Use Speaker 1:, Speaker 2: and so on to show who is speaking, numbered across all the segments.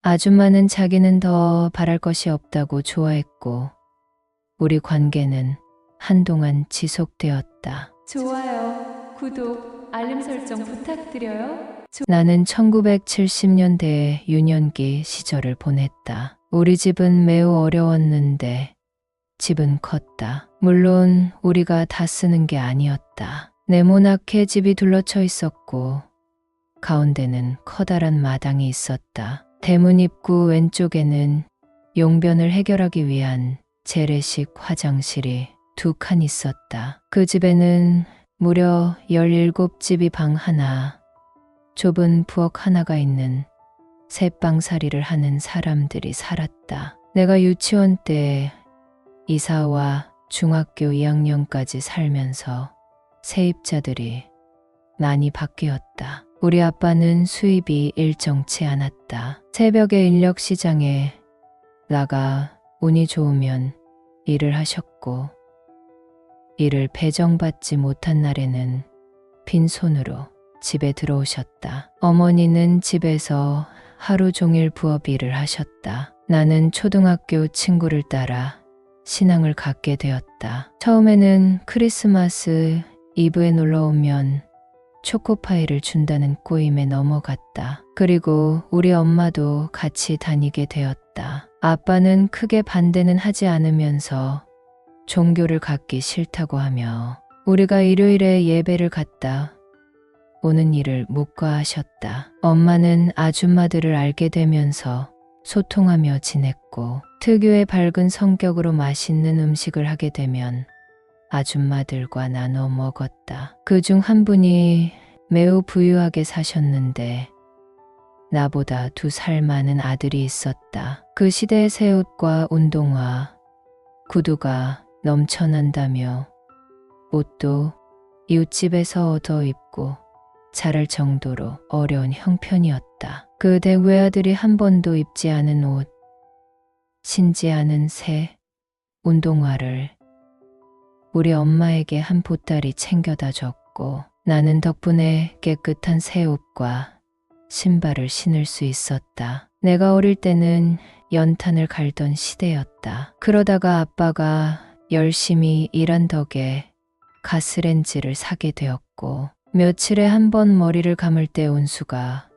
Speaker 1: 아줌마는 자기는 더 바랄 것이 없다고 좋아했고 우리 관계는 한동안 지속되었다.
Speaker 2: 좋아요, 구독, 알림 설정 부탁드려요.
Speaker 1: 나는 1970년대의 유년기 시절을 보냈다. 우리 집은 매우 어려웠는데 집은 컸다. 물론 우리가 다 쓰는 게 아니었다. 네모나게 집이 둘러쳐 있었고 가운데는 커다란 마당이 있었다. 대문 입구 왼쪽에는 용변을 해결하기 위한 재래식 화장실이 2칸 있었다. 그 집에는 무려 17집이 방 하나, 좁은 부엌 하나가 있는 새방살이를 하는 사람들이 살았다. 내가 유치원 때 이사와 중학교 2학년까지 살면서 세입자들이 많이 바뀌었다. 우리 아빠는 수입이 일정치 않았다. 새벽에 인력시장에 나가 운이 좋으면 일을 하셨고 이를 배정받지 못한 날에는 빈손으로 집에 들어오셨다. 어머니는 집에서 하루 종일 부업 일을 하셨다. 나는 초등학교 친구를 따라 신앙을 갖게 되었다. 처음에는 크리스마스 이브에 놀러 오면 초코파이를 준다는 꼬임에 넘어갔다. 그리고 우리 엄마도 같이 다니게 되었다. 아빠는 크게 반대는 하지 않으면서 종교를 갖기 싫다고 하며 우리가 일요일에 예배를 갔다 오는 일을 묵과하셨다. 엄마는 아줌마들을 알게 되면서 소통하며 지냈고 특유의 밝은 성격으로 맛있는 음식을 하게 되면 아줌마들과 나눠 먹었다. 그중 한 분이 매우 부유하게 사셨는데 나보다 2살 많은 아들이 있었다. 그 시대의 새 옷과 운동화, 구두가 넘쳐난다며 옷도 이웃집에서 얻어 입고 자랄 정도로 어려운 형편이었다. 그대 외아들이 한 번도 입지 않은 옷, 신지 않은 새 운동화를 우리 엄마에게 한 보따리 챙겨다 줬고 나는 덕분에 깨끗한 새 옷과 신발을 신을 수 있었다. 내가 어릴 때는 연탄을 갈던 시대였다. 그러다가 아빠가 열심히 일한 덕에 가스렌지를 사게 되었고 며칠에 한 번 머리를 감을 때 온수가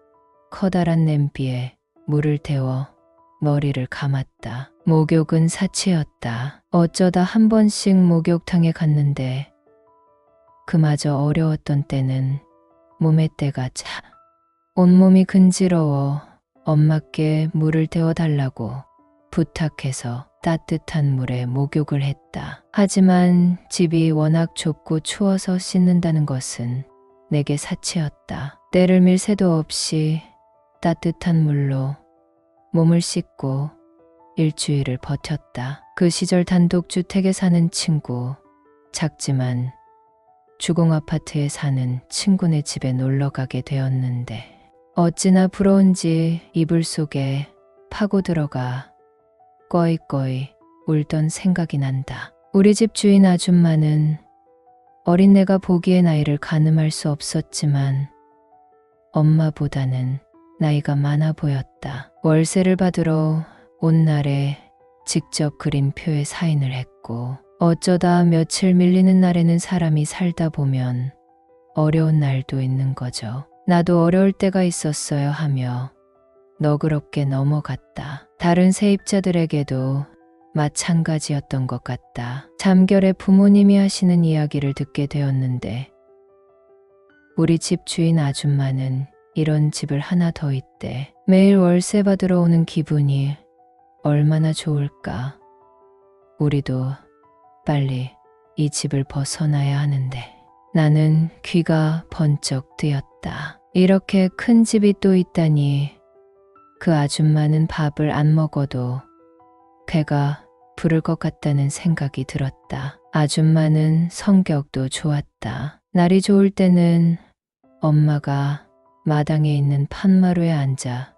Speaker 1: 커다란 냄비에 물을 데워 머리를 감았다. 목욕은 사치였다. 어쩌다 한 번씩 목욕탕에 갔는데 그마저 어려웠던 때는 몸의 때가 차. 온몸이 근지러워 엄마께 물을 데워달라고 부탁해서 따뜻한 물에 목욕을 했다. 하지만 집이 워낙 좁고 추워서 씻는다는 것은 내게 사치였다. 때를 밀 새도 없이 따뜻한 물로 몸을 씻고 일주일을 버텼다. 그 시절 단독주택에 사는 친구, 작지만 주공 아파트에 사는 친구네 집에 놀러 가게 되었는데 어찌나 부러운지 이불 속에 파고 들어가 꺼이꺼이 울던 생각이 난다. 우리 집 주인 아줌마는 어린 내가 보기에 나이를 가늠할 수 없었지만 엄마보다는 나이가 많아 보였다. 월세를 받으러 온 날에 직접 그린 표에 사인을 했고 어쩌다 며칠 밀리는 날에는 사람이 살다 보면 어려운 날도 있는 거죠. 나도 어려울 때가 있었어요 하며 너그럽게 넘어갔다. 다른 세입자들에게도 마찬가지였던 것 같다. 잠결에 부모님이 하시는 이야기를 듣게 되었는데 우리 집 주인 아줌마는 이런 집을 하나 더 있대. 매일 월세 받으러 오는 기분이 얼마나 좋을까. 우리도 빨리 이 집을 벗어나야 하는데. 나는 귀가 번쩍 뜨였다. 이렇게 큰 집이 또 있다니. 그 아줌마는 밥을 안 먹어도 배가 부를 것 같다는 생각이 들었다. 아줌마는 성격도 좋았다. 날이 좋을 때는 엄마가 마당에 있는 판마루에 앉아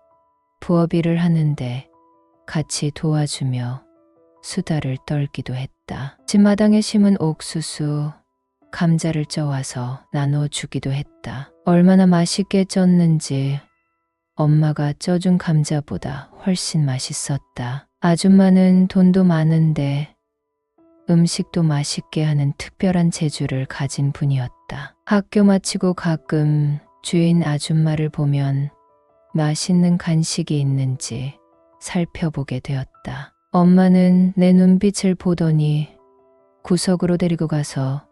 Speaker 1: 부업 일을 하는데 같이 도와주며 수다를 떨기도 했다. 집마당에 심은 옥수수, 감자를 쪄와서 나눠주기도 했다. 얼마나 맛있게 쪘는지 엄마가 쪄준 감자보다 훨씬 맛있었다. 아줌마는 돈도 많은데 음식도 맛있게 하는 특별한 재주를 가진 분이었다. 학교 마치고 가끔 주인 아줌마를 보면 맛있는 간식이 있는지 살펴보게 되었다. 엄마는 내 눈빛을 보더니 구석으로 데리고 가서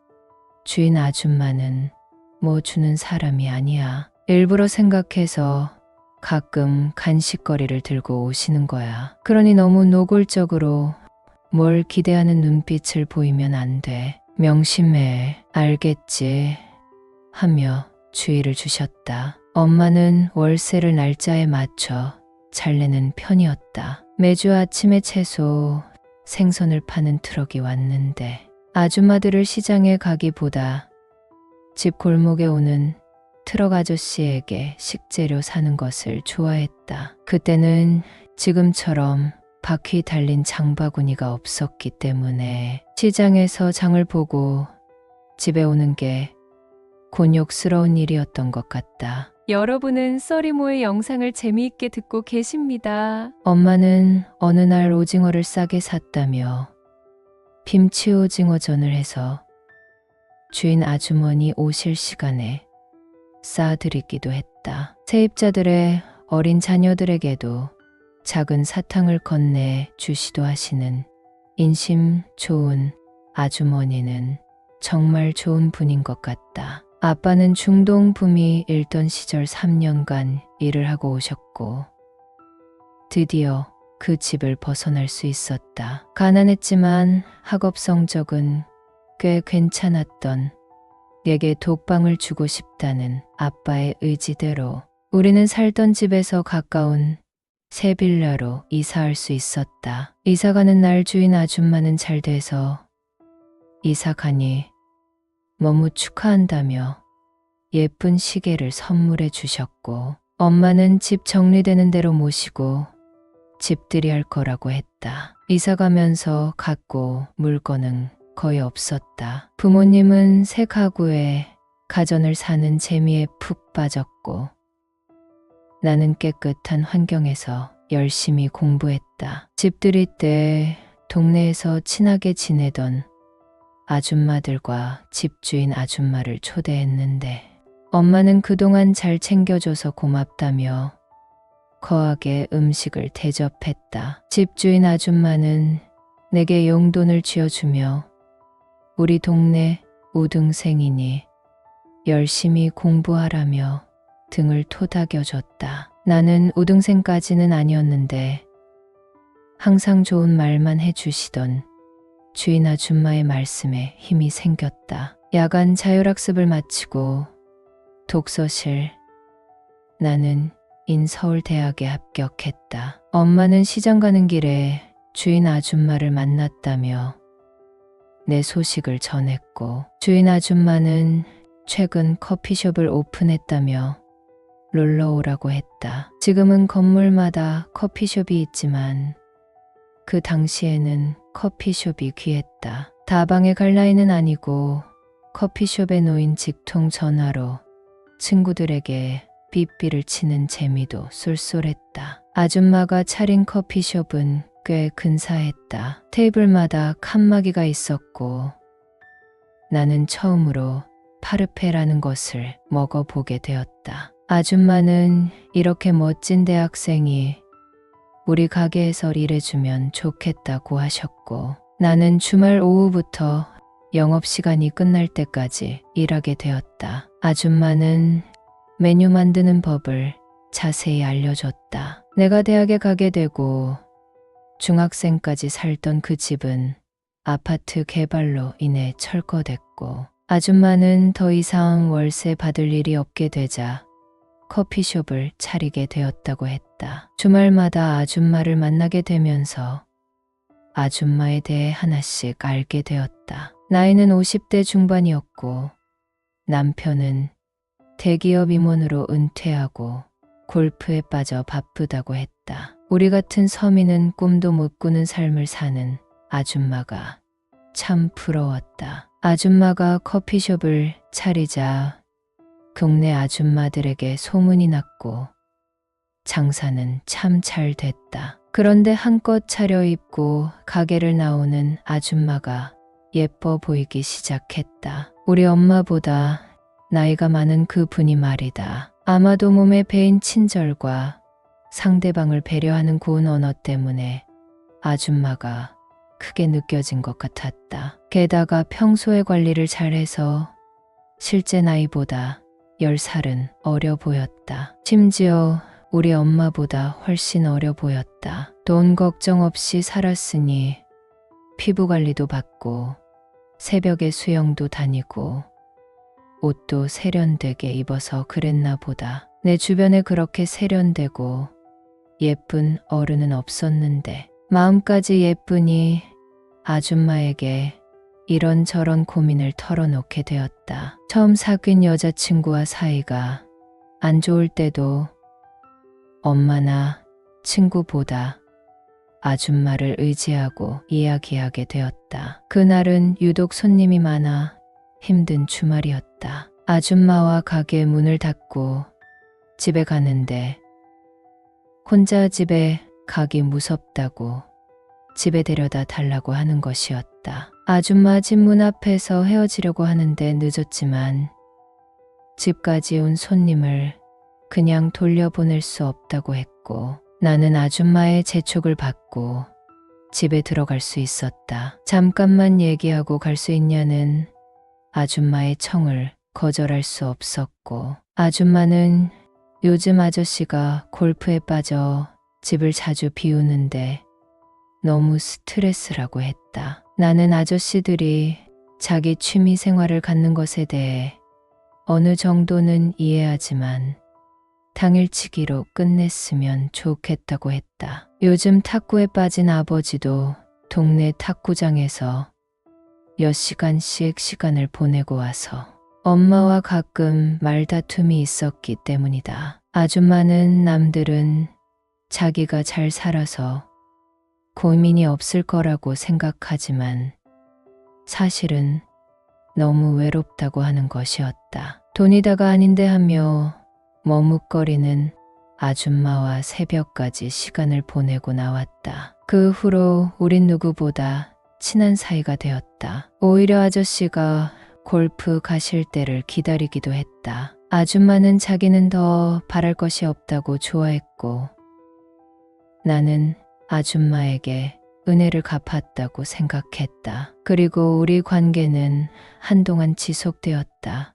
Speaker 1: 주인 아줌마는 뭐 주는 사람이 아니야. 일부러 생각해서 가끔 간식거리를 들고 오시는 거야. 그러니 너무 노골적으로 뭘 기대하는 눈빛을 보이면 안 돼. 명심해. 알겠지? 하며 주의를 주셨다. 엄마는 월세를 날짜에 맞춰 잘 내는 편이었다. 매주 아침에 채소, 생선을 파는 트럭이 왔는데 아줌마들을 시장에 가기보다 집 골목에 오는 트럭 아저씨에게 식재료 사는 것을 좋아했다. 그때는 지금처럼 바퀴 달린 장바구니가 없었기 때문에 시장에서 장을 보고 집에 오는 게 곤욕스러운 일이었던 것 같다.
Speaker 2: 여러분은 써리모의 영상을 재미있게 듣고 계십니다.
Speaker 1: 엄마는 어느 날 오징어를 싸게 샀다며 김치 오징어전을 해서 주인 아주머니 오실 시간에 싸드리기도 했다. 세입자들의 어린 자녀들에게도 작은 사탕을 건네 주시도 하시는 인심 좋은 아주머니는 정말 좋은 분인 것 같다. 아빠는 중동부미 일던 시절 3년간 일을 하고 오셨고 드디어 그 집을 벗어날 수 있었다. 가난했지만 학업 성적은 꽤 괜찮았던 내게 독방을 주고 싶다는 아빠의 의지대로 우리는 살던 집에서 가까운 새 빌라로 이사할 수 있었다. 이사 가는 날 주인 아줌마는 잘 돼서 이사 가니 너무 축하한다며 예쁜 시계를 선물해 주셨고 엄마는 집 정리되는 대로 모시고 집들이 할 거라고 했다. 이사 가면서 갖고 물건은 거의 없었다. 부모님은 새 가구에 가전을 사는 재미에 푹 빠졌고 나는 깨끗한 환경에서 열심히 공부했다. 집들이 때 동네에서 친하게 지내던 아줌마들과 집주인 아줌마를 초대했는데 엄마는 그동안 잘 챙겨줘서 고맙다며 거하게 음식을 대접했다. 집주인 아줌마는 내게 용돈을 쥐어주며 우리 동네 우등생이니 열심히 공부하라며 등을 토닥여줬다. 나는 우등생까지는 아니었는데 항상 좋은 말만 해주시던 주인 아줌마의 말씀에 힘이 생겼다. 야간 자율학습을 마치고 독서실, 나는 인서울대학에 합격했다. 엄마는 시장 가는 길에 주인 아줌마를 만났다며 내 소식을 전했고 주인 아줌마는 최근 커피숍을 오픈했다며 놀러 오라고 했다. 지금은 건물마다 커피숍이 있지만 그 당시에는 커피숍이 귀했다. 다방에 갈 나이는 아니고 커피숍에 놓인 직통 전화로 친구들에게 삐삐를 치는 재미도 쏠쏠했다. 아줌마가 차린 커피숍은 꽤 근사했다. 테이블마다 칸막이가 있었고 나는 처음으로 파르페라는 것을 먹어보게 되었다. 아줌마는 이렇게 멋진 대학생이 우리 가게에서 일해주면 좋겠다고 하셨고 나는 주말 오후부터 영업시간이 끝날 때까지 일하게 되었다. 아줌마는 메뉴 만드는 법을 자세히 알려줬다. 내가 대학에 가게 되고 중학생까지 살던 그 집은 아파트 개발로 인해 철거됐고 아줌마는 더 이상 월세 받을 일이 없게 되자 커피숍을 차리게 되었다고 했다. 주말마다 아줌마를 만나게 되면서 아줌마에 대해 하나씩 알게 되었다. 나이는 50대 중반이었고 남편은 대기업 임원으로 은퇴하고 골프에 빠져 바쁘다고 했다. 우리 같은 서민은 꿈도 못 꾸는 삶을 사는 아줌마가 참 부러웠다. 아줌마가 커피숍을 차리자 동네 아줌마들에게 소문이 났고 장사는 참 잘 됐다. 그런데 한껏 차려입고 가게를 나오는 아줌마가 예뻐 보이기 시작했다. 우리 엄마보다 나이가 많은 그 분이 말이다. 아마도 몸에 배인 친절과 상대방을 배려하는 고운 언어 때문에 아줌마가 크게 느껴진 것 같았다. 게다가 평소에 관리를 잘해서 실제 나이보다 10살은 어려 보였다. 심지어 우리 엄마보다 훨씬 어려 보였다. 돈 걱정 없이 살았으니 피부 관리도 받고 새벽에 수영도 다니고 옷도 세련되게 입어서 그랬나 보다. 내 주변에 그렇게 세련되고 예쁜 어른은 없었는데 마음까지 예쁘니 아줌마에게 이런저런 고민을 털어놓게 되었다. 처음 사귄 여자친구와 사이가 안 좋을 때도 엄마나 친구보다 아줌마를 의지하고 이야기하게 되었다. 그날은 유독 손님이 많아 힘든 주말이었다. 아줌마와 가게 문을 닫고 집에 가는데 혼자 집에 가기 무섭다고 집에 데려다 달라고 하는 것이었다. 아줌마 집 문 앞에서 헤어지려고 하는데 늦었지만 집까지 온 손님을 그냥 돌려보낼 수 없다고 했고 나는 아줌마의 재촉을 받고 집에 들어갈 수 있었다. 잠깐만 얘기하고 갈 수 있냐는 아줌마의 청을 거절할 수 없었고 아줌마는 요즘 아저씨가 골프에 빠져 집을 자주 비우는데 너무 스트레스라고 했다. 나는 아저씨들이 자기 취미 생활을 갖는 것에 대해 어느 정도는 이해하지만 당일치기로 끝냈으면 좋겠다고 했다. 요즘 탁구에 빠진 아버지도 동네 탁구장에서 몇 시간씩 시간을 보내고 와서 엄마와 가끔 말다툼이 있었기 때문이다. 아줌마는 남들은 자기가 잘 살아서 고민이 없을 거라고 생각하지만 사실은 너무 외롭다고 하는 것이었다. 돈이다가 아닌데 하며 머뭇거리는 아줌마와 새벽까지 시간을 보내고 나왔다. 그 후로 우린 누구보다 친한 사이가 되었다. 오히려 아저씨가 골프 가실 때를 기다리기도 했다. 아줌마는 자기는 더 바랄 것이 없다고 좋아했고 나는 아줌마에게 은혜를 갚았다고 생각했다. 그리고 우리 관계는 한동안 지속되었다.